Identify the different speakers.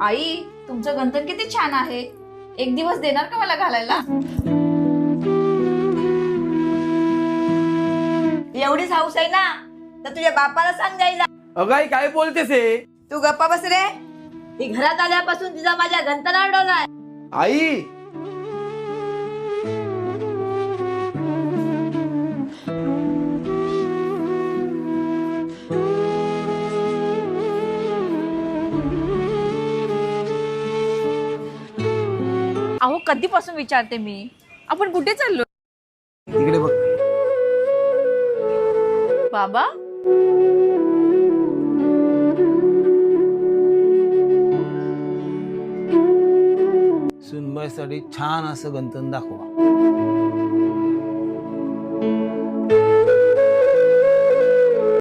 Speaker 1: आई, तुमचं गंधन किती छान आहे. एक दिवस देणार का मला घालायला?
Speaker 2: एवढीच हाऊस आहे ना तर तुझ्या बापाला सांग जायला.
Speaker 3: अगं आई काय बोलतेस हे?
Speaker 2: तू गप्पा बस रे. ती घरात आल्यापासून तिचा माझ्या गंतनावर डोलाय.
Speaker 3: आई
Speaker 1: अहो, कधीपासून विचारते मी, आपण कुठे चाललो?
Speaker 3: तिकडे बघ.
Speaker 1: बाबा,
Speaker 3: सुनबाईसाठी छान असं गंतन दाखवा.